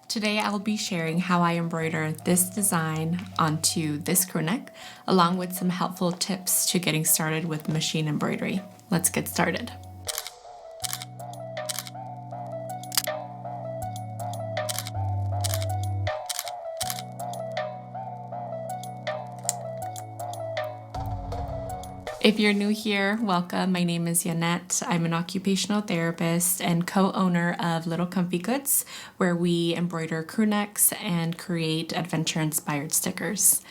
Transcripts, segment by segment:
Today I'll be sharing how I embroider this design onto this crew neck, along with some helpful tips to getting started with machine embroidery. Let's get started. If you're new here, welcome. My name is Yannette. I'm an occupational therapist and co-owner of Little Comfy Goods, where we embroider crew necks and create adventure-inspired stickers.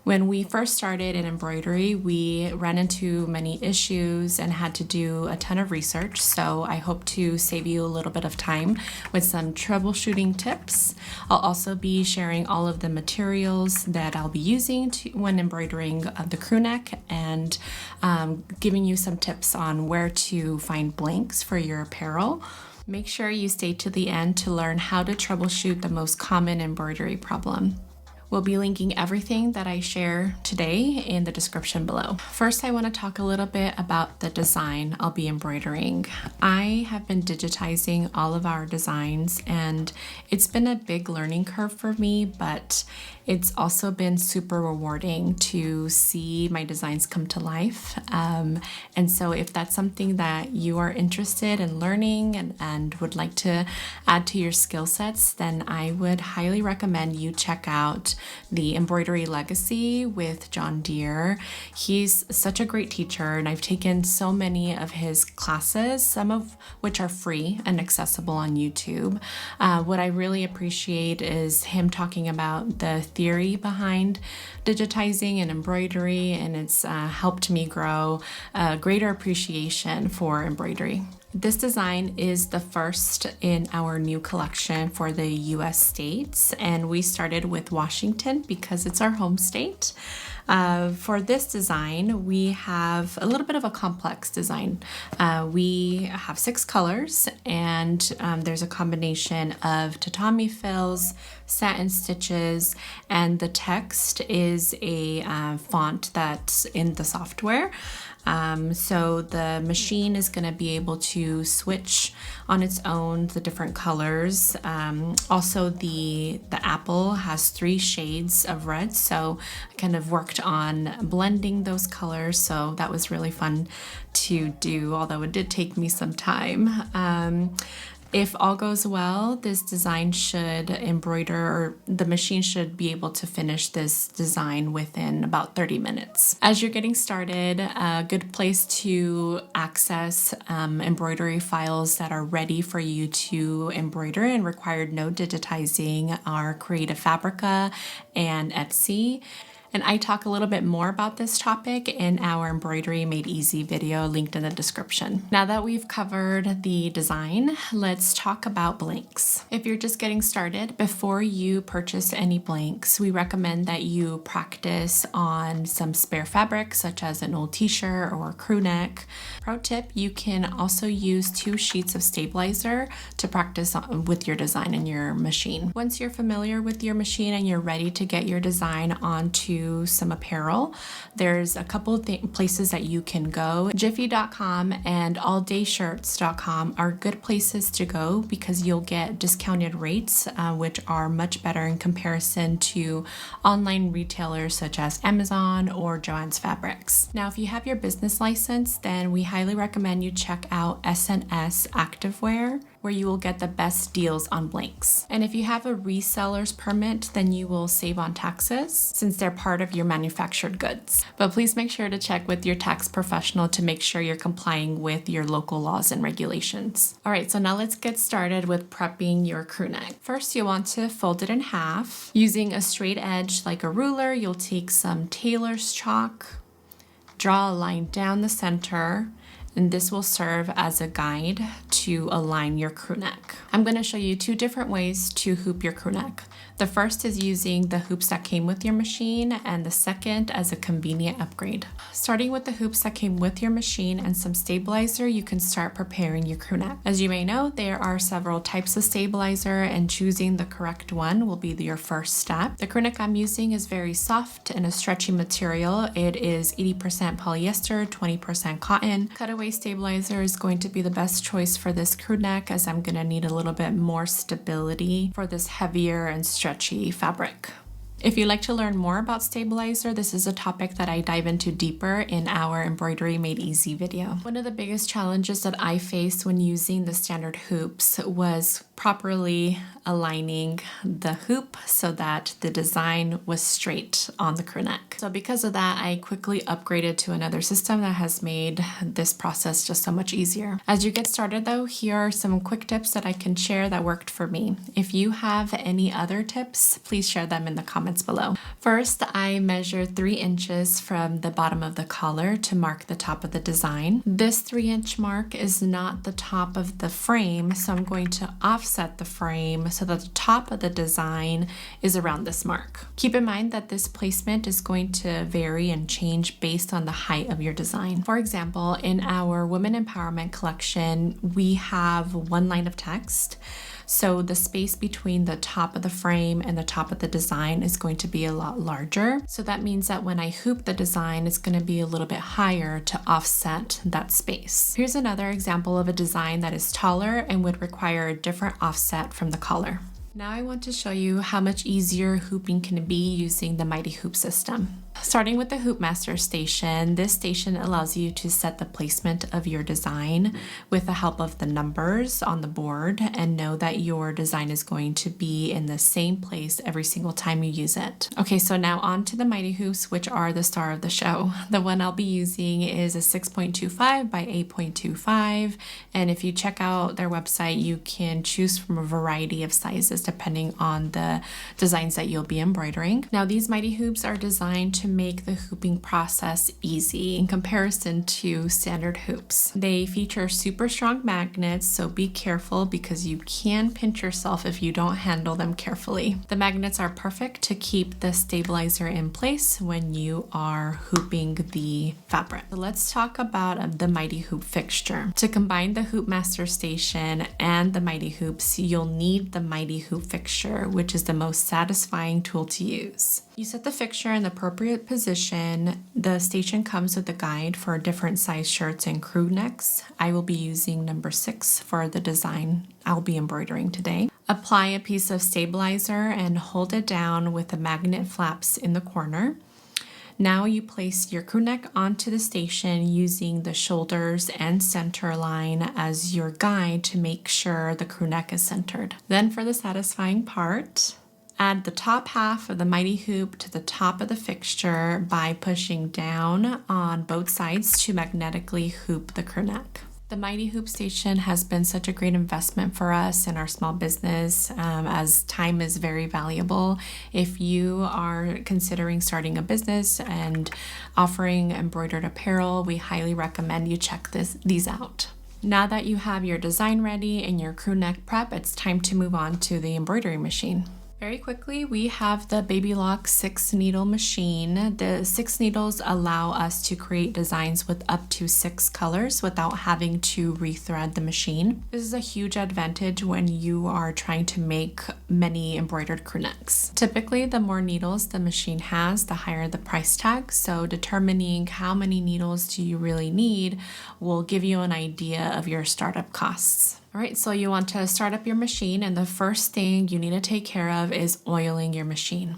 When we first started in embroidery, we ran into many issues and had to do a ton of research, so I hope to save you a little bit of time with some troubleshooting tips. I'll also be sharing all of the materials that I'll be using when embroidering the crew neck and giving you some tips on where to find blanks for your apparel. Make sure you stay to the end to learn how to troubleshoot the most common embroidery problem. We'll be linking everything that I share today in the description below. First, I want to talk a little bit about the design I'll be embroidering. I have been digitizing all of our designs, and it's been a big learning curve for me, but it's also been super rewarding to see my designs come to life. And so if that's something that you are interested in learning and would like to add to your skill sets, then I would highly recommend you check out the Embroidery Legacy with John Deere. He's such a great teacher, and I've taken so many of his classes, some of which are free and accessible on YouTube. What I really appreciate is him talking about the theory behind digitizing and embroidery, and it's helped me grow a greater appreciation for embroidery. This design is the first in our new collection for the US states, and we started with Washington because it's our home state. For this design, we have a little bit of a complex design. We have 6 colors, and there's a combination of tatami fills, satin stitches, and the text is a font that's in the software. So the machine is going to be able to switch on its own the different colors. Also, the apple has 3 shades of red, so I kind of worked on blending those colors, so that was really fun to do, although it did take me some time. If all goes well, this design should embroider, or the machine should be able to finish this design within about 30 minutes. As you're getting started, a good place to access embroidery files that are ready for you to embroider and required no digitizing are Creative Fabrica and Etsy. And I talk a little bit more about this topic in our Embroidery Made Easy video linked in the description. Now that we've covered the design, let's talk about blanks. If you're just getting started, before you purchase any blanks, we recommend that you practice on some spare fabric, such as an old t-shirt or a crew neck. Pro tip, you can also use 2 sheets of stabilizer to practice with your design in your machine. Once you're familiar with your machine and you're ready to get your design onto some apparel, there's a couple of places that you can go. Jiffy.com and alldayshirts.com are good places to go because you'll get discounted rates, which are much better in comparison to online retailers such as Amazon or Joann's Fabrics. Now, if you have your business license, then we highly recommend you check out S&S Activewear, where you will get the best deals on blanks. And if you have a reseller's permit, then you will save on taxes since they're part of your manufactured goods. But please make sure to check with your tax professional to make sure you're complying with your local laws and regulations. All right, so now let's get started with prepping your crew neck. First, you'll want to fold it in half. Using a straight edge like a ruler, you'll take some tailor's chalk, draw a line down the center, and this will serve as a guide to align your crew neck. I'm going to show you 2 different ways to hoop your crew neck. The first is using the hoops that came with your machine, and the second as a convenient upgrade. Starting with the hoops that came with your machine and some stabilizer, you can start preparing your crew neck. As you may know, there are several types of stabilizer, and choosing the correct one will be your first step. The crew neck I'm using is very soft and a stretchy material. It is 80% polyester, 20% cotton. Cutaway waist stabilizer is going to be the best choice for this crew neck, as I'm going to need a little bit more stability for this heavier and stretchy fabric. If you'd like to learn more about stabilizer, this is a topic that I dive into deeper in our Embroidery Made Easy video. One of the biggest challenges that I faced when using the standard hoops was properly aligning the hoop so that the design was straight on the crew neck. So because of that, I quickly upgraded to another system that has made this process just so much easier. As you get started though, here are some quick tips that I can share that worked for me. If you have any other tips, please share them in the comments below. First, I measured 3 inches from the bottom of the collar to mark the top of the design. This 3-inch mark is not the top of the frame, so I'm going to offset the frame so that the top of the design is around this mark. Keep in mind that this placement is going to vary and change based on the height of your design. For example, in our Women Empowerment collection, we have 1 line of text. So the space between the top of the frame and the top of the design is going to be a lot larger. So that means that when I hoop the design, it's going to be a little bit higher to offset that space. Here's another example of a design that is taller and would require a different offset from the collar. Now I want to show you how much easier hooping can be using the Mighty Hoop system. Starting with the Hoop Master station, this station allows you to set the placement of your design with the help of the numbers on the board and know that your design is going to be in the same place every single time you use it. Okay, so now on to the Mighty Hoops, which are the star of the show. The one I'll be using is a 6.25 by 8.25, and if you check out their website, you can choose from a variety of sizes depending on the designs that you'll be embroidering. Now these Mighty Hoops are designed to make the hooping process easy in comparison to standard hoops. They feature super strong magnets, so be careful because you can pinch yourself if you don't handle them carefully. The magnets are perfect to keep the stabilizer in place when you are hooping the fabric. So let's talk about the Mighty Hoop fixture. To combine the Hoop Master station and the Mighty Hoops, you'll need the Mighty Hoop fixture, which is the most satisfying tool to use. You set the fixture in the appropriate position. The station comes with a guide for different size shirts and crew necks. I will be using number 6 for the design I'll be embroidering today. Apply a piece of stabilizer and hold it down with the magnet flaps in the corner. Now you place your crew neck onto the station using the shoulders and center line as your guide to make sure the crew neck is centered. Then for the satisfying part, add the top half of the Mighty Hoop to the top of the fixture by pushing down on both sides to magnetically hoop the crew neck. The Mighty Hoop station has been such a great investment for us in our small business, as time is very valuable. If you are considering starting a business and offering embroidered apparel, we highly recommend you check these out. Now that you have your design ready and your crew neck prep, it's time to move on to the embroidery machine. Very quickly, we have the BabyLock 6-needle machine. The 6 needles allow us to create designs with up to 6 colors without having to rethread the machine. This is a huge advantage when you are trying to make many embroidered crew necks. Typically, the more needles the machine has, the higher the price tag. So determining how many needles do you really need will give you an idea of your startup costs. All right, so you want to start up your machine, and the first thing you need to take care of is oiling your machine.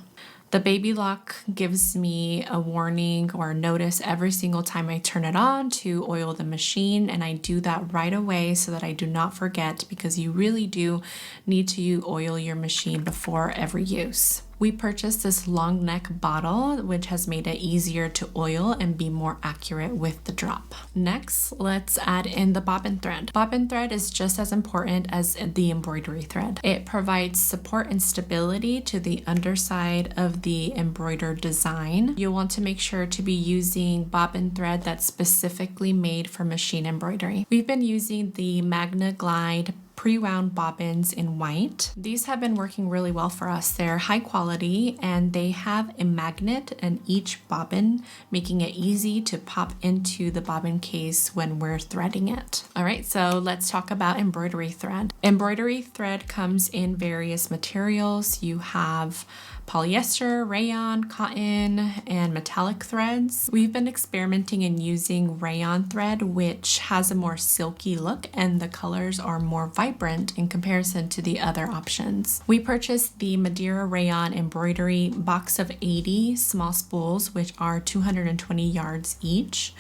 The BabyLock gives me a warning or a notice every single time I turn it on to oil the machine, and I do that right away so that I do not forget, because you really do need to oil your machine before every use. We purchased this long neck bottle, which has made it easier to oil and be more accurate with the drop. Next, let's add in the bobbin thread. Bobbin thread is just as important as the embroidery thread. It provides support and stability to the underside of the embroidered design. You'll want to make sure to be using bobbin thread that's specifically made for machine embroidery. We've been using the Magna Glide pre-wound bobbins in white. These have been working really well for us. They're high quality and they have a magnet in each bobbin, making it easy to pop into the bobbin case when we're threading it. All right, so let's talk about embroidery thread. Embroidery thread comes in various materials. You have polyester, rayon, cotton, and metallic threads. We've been experimenting in using rayon thread, which has a more silky look and the colors are more vibrant in comparison to the other options. We purchased the Madeira Rayon Embroidery box of 80 small spools, which are 220 yards each.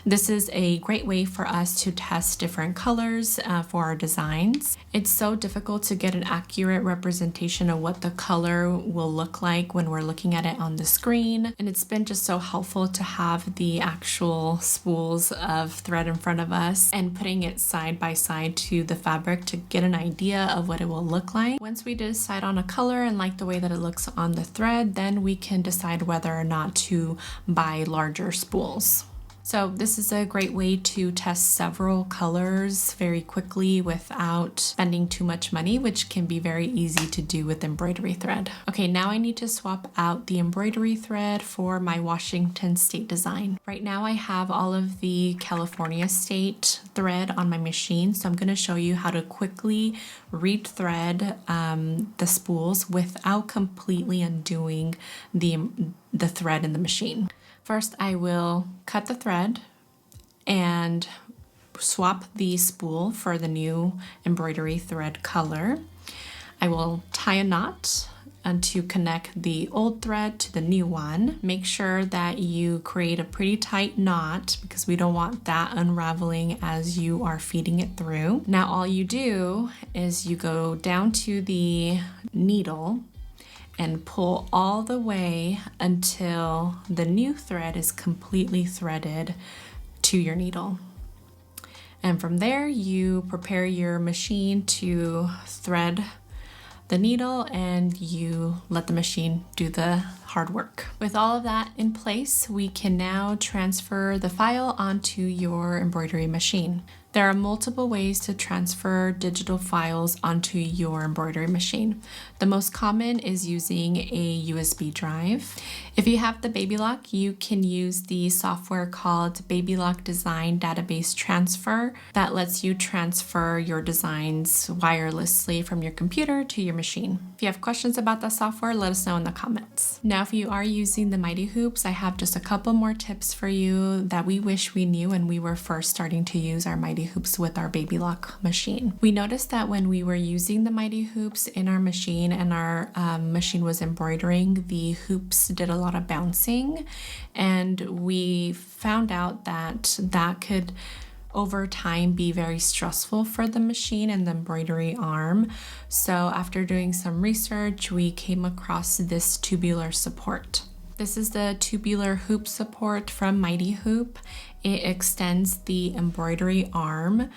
This is a great way for us to test different colors for our designs. It's so difficult to get an accurate representation of what the color will look like when we're looking at it on the screen. And it's been just so helpful to have the actual spools of thread in front of us and putting it side by side to the fabric to get an idea of what it will look like. Once we decide on a color and like the way that it looks on the thread, then we can decide whether or not to buy larger spools. So this is a great way to test several colors very quickly without spending too much money, which can be very easy to do with embroidery thread. Okay, now I need to swap out the embroidery thread for my Washington State design. Right now I have all of the California State thread on my machine, so I'm going to show you how to quickly re-thread the spools without completely undoing the thread in the machine. First, I will cut the thread and swap the spool for the new embroidery thread color. I will tie a knot and to connect the old thread to the new one. Make sure that you create a pretty tight knot because we don't want that unraveling as you are feeding it through. Now all you do is you go down to the needle and pull all the way until the new thread is completely threaded to your needle. And from there, you prepare your machine to thread the needle and you let the machine do the hard work. With all of that in place, we can now transfer the file onto your embroidery machine. There are multiple ways to transfer digital files onto your embroidery machine. The most common is using a USB drive. If you have the BabyLock, you can use the software called BabyLock Design Database Transfer that lets you transfer your designs wirelessly from your computer to your machine. If you have questions about that software, let us know in the comments. Now, if you are using the Mighty Hoops, I have just a couple more tips for you that we wish we knew when we were first starting to use our Mighty Hoops with our BabyLock machine. We noticed that when we were using the Mighty Hoops in our machine and our machine was embroidering, the hoops did a lot of bouncing, and we found out that that could over time be very stressful for the machine and the embroidery arm. So after doing some research, we came across this tubular support. This is the tubular hoop support from Mighty Hoop. It extends the embroidery arm,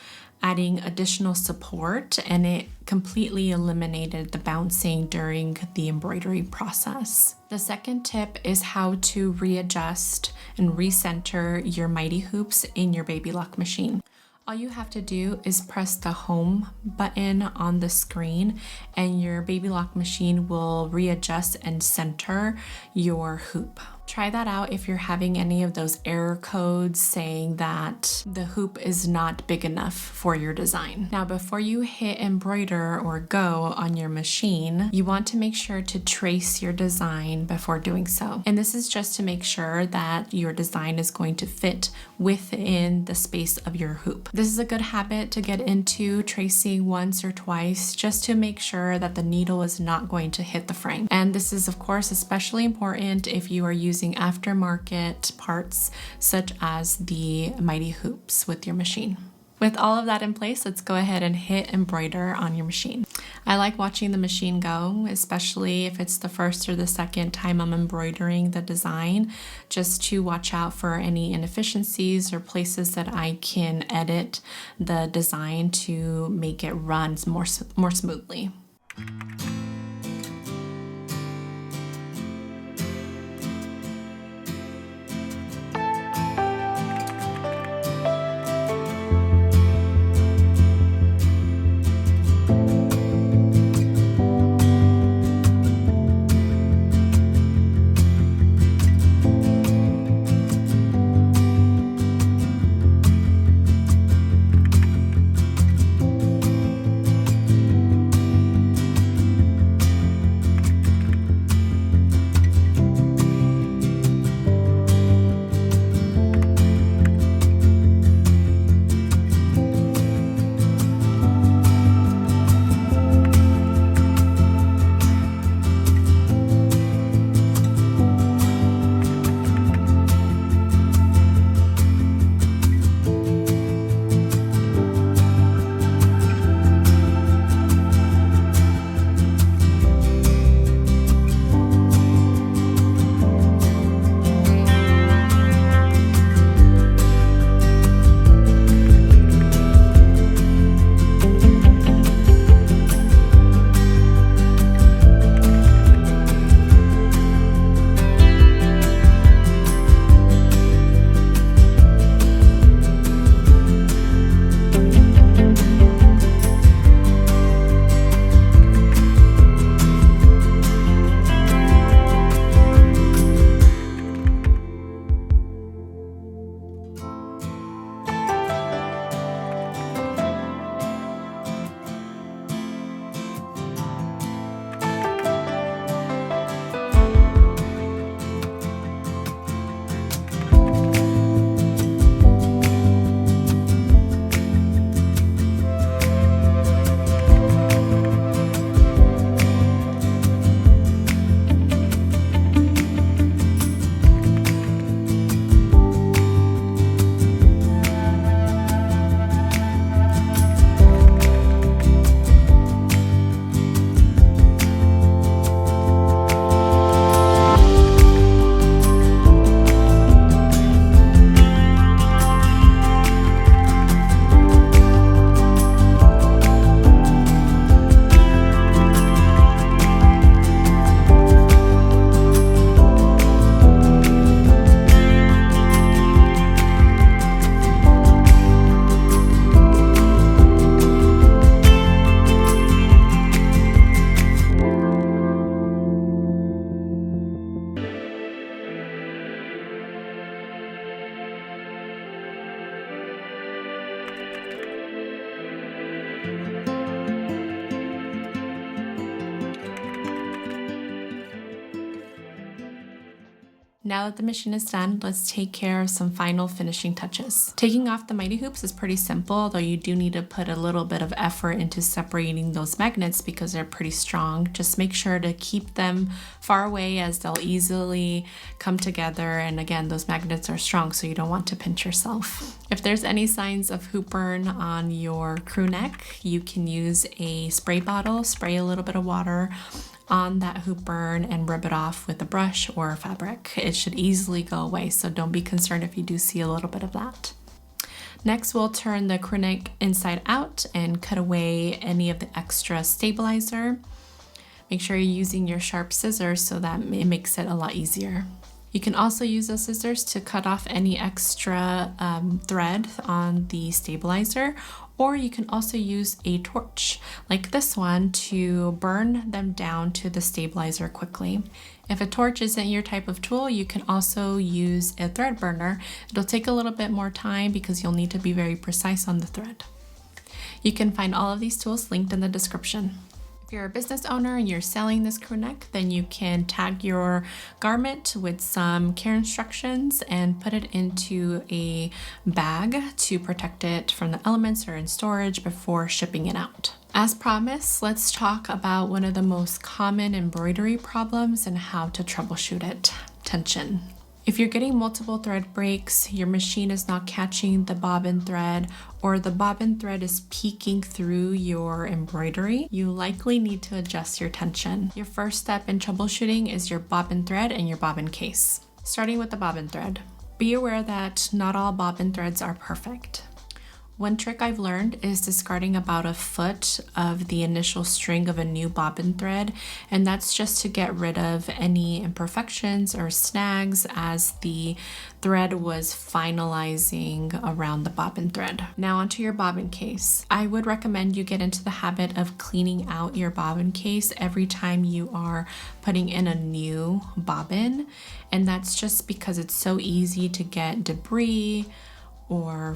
adding additional support, and it completely eliminated the bouncing during the embroidery process. The second tip is how to readjust and recenter your Mighty Hoops in your BabyLock machine. All you have to do is press the home button on the screen and your BabyLock machine will readjust and center your hoop. Try that out if you're having any of those error codes saying that the hoop is not big enough for your design. Now, before you hit embroider or go on your machine, you want to make sure to trace your design before doing so. And this is just to make sure that your design is going to fit within the space of your hoop. This is a good habit to get into, tracing once or twice just to make sure that the needle is not going to hit the frame. And this is of course especially important if you are using aftermarket parts such as the Mighty Hoops with your machine. With all of that in place, let's go ahead and hit embroider on your machine. I like watching the machine go, especially if it's the first or the second time I'm embroidering the design, just to watch out for any inefficiencies or places that I can edit the design to make it run more smoothly. Now that the machine is done, let's take care of some final finishing touches. Taking off the mighty hoops is pretty simple, though you do need to put a little bit of effort into separating those magnets because they're pretty strong. Just make sure to keep them far away as they'll easily come together. And again, those magnets are strong, so you don't want to pinch yourself. If there's any signs of hoop burn on your crew neck, you can use a spray bottle, spray a little bit of water on that hoop burn and rub it off with a brush or fabric. It should easily go away, so don't be concerned if you do see a little bit of that. Next, we'll turn the crew neck inside out and cut away any of the extra stabilizer. Make sure you're using your sharp scissors so that it makes it a lot easier. You can also use those scissors to cut off any extra thread on the stabilizer, or you can also use a torch like this one to burn them down to the stabilizer quickly. If a torch isn't your type of tool, you can also use a thread burner. It'll take a little bit more time because you'll need to be very precise on the thread. You can find all of these tools linked in the description. If you're a business owner and you're selling this crew neck, then you can tag your garment with some care instructions and put it into a bag to protect it from the elements or in storage before shipping it out. As promised, let's talk about one of the most common embroidery problems and how to troubleshoot it: tension. If you're getting multiple thread breaks, your machine is not catching the bobbin thread, or the bobbin thread is peeking through your embroidery, you likely need to adjust your tension. Your first step in troubleshooting is your bobbin thread and your bobbin case. Starting with the bobbin thread. Be aware that not all bobbin threads are perfect. One trick I've learned is discarding about a foot of the initial string of a new bobbin thread, and that's just to get rid of any imperfections or snags as the thread was finalizing around the bobbin thread. Now onto your bobbin case. I would recommend you get into the habit of cleaning out your bobbin case every time you are putting in a new bobbin, and that's just because it's so easy to get debris or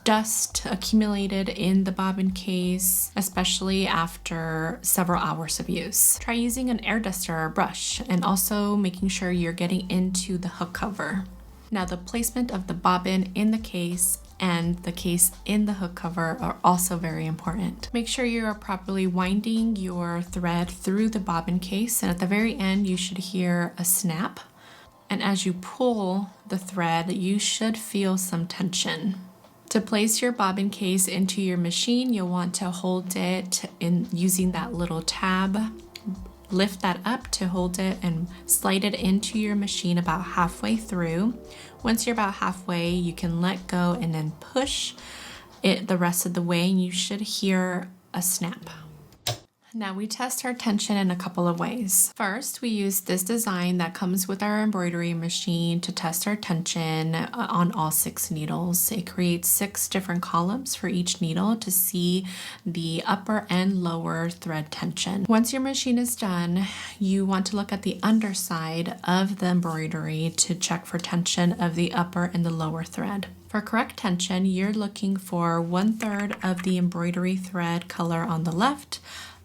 dust accumulated in the bobbin case, especially after several hours of use. Try using an air duster or brush, and also making sure you're getting into the hook cover. Now, the placement of the bobbin in the case and the case in the hook cover are also very important. Make sure you are properly winding your thread through the bobbin case, and at the very end you should hear a snap. And as you pull the thread, you should feel some tension. To place your bobbin case into your machine, you'll want to hold it in using that little tab. Lift that up to hold it and slide it into your machine about halfway through. Once you're about halfway, you can let go and then push it the rest of the way, and you should hear a snap. Now we test our tension in a couple of ways. First, we use this design that comes with our embroidery machine to test our tension on all 6 needles. It creates 6 different columns for each needle to see the upper and lower thread tension. Once your machine is done, you want to look at the underside of the embroidery to check for tension of the upper and the lower thread. For correct tension, you're looking for 1/3 of the embroidery thread color on the left,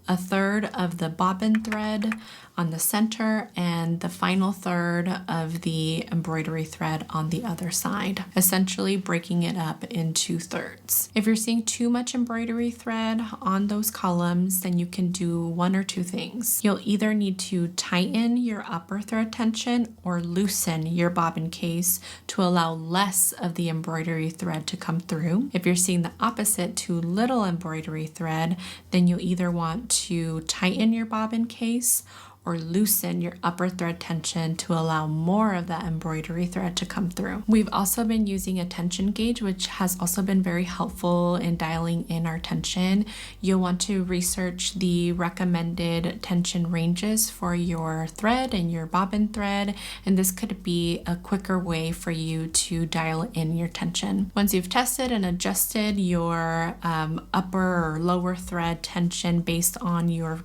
1/3 of the bobbin thread on the center, and the final 1/3 of the embroidery thread on the other side, essentially breaking it up into thirds. If you're seeing too much embroidery thread on those columns, then you can do one or two things. You'll either need to tighten your upper thread tension or loosen your bobbin case to allow less of the embroidery thread to come through. If you're seeing the opposite, too little embroidery thread, then you'll either want to tighten your bobbin case or loosen your upper thread tension to allow more of that embroidery thread to come through. We've also been using a tension gauge, which has also been very helpful in dialing in our tension. You'll want to research the recommended tension ranges for your thread and your bobbin thread, and this could be a quicker way for you to dial in your tension. Once you've tested and adjusted your upper or lower thread tension based on your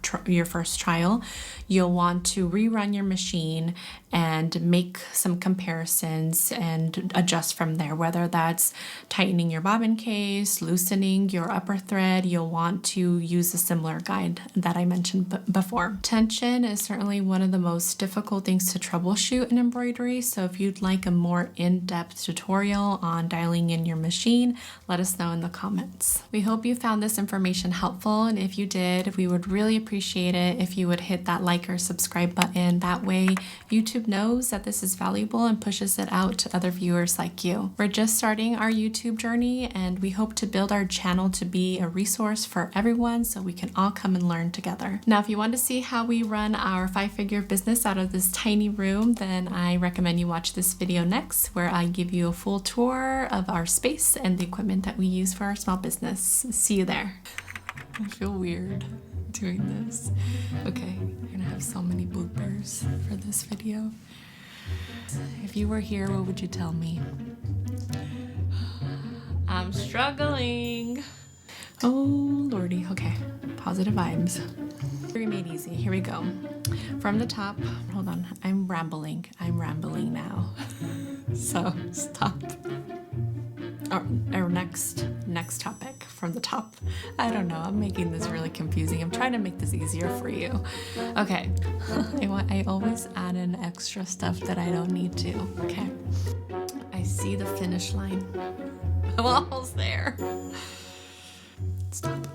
first trial, you'll you'll want to rerun your machine and make some comparisons and adjust from there, whether that's tightening your bobbin case, loosening your upper thread. You'll want to use a similar guide that I mentioned before. Tension is certainly one of the most difficult things to troubleshoot in embroidery, so if you'd like a more in-depth tutorial on dialing in your machine, let us know in the comments. We hope you found this information helpful, and if you did, we would really appreciate it if you would hit that like or subscribe button. That way YouTube knows that this is valuable and pushes it out to other viewers like you. We're just starting our YouTube journey, and we hope to build our channel to be a resource for everyone so we can all come and learn together. Now, if you want to see how we run our 5-figure business out of this tiny room, then I recommend you watch this video next, where I give you a full tour of our space and the equipment that we use for our small business. See you there. I feel weird doing this. Okay, we're gonna have so many bloopers for this video. If you were here, what would you tell me? I'm struggling. Oh, Lordy. Okay, positive vibes. Very made easy. Here we go. From the top, hold on, I'm rambling now. So stop. Our next topic from the top. I don't know, I'm making this really confusing. I'm trying to make this easier for you. Okay, I always add in extra stuff that I don't need to. Okay, I see the finish line. I'm almost there. Stop.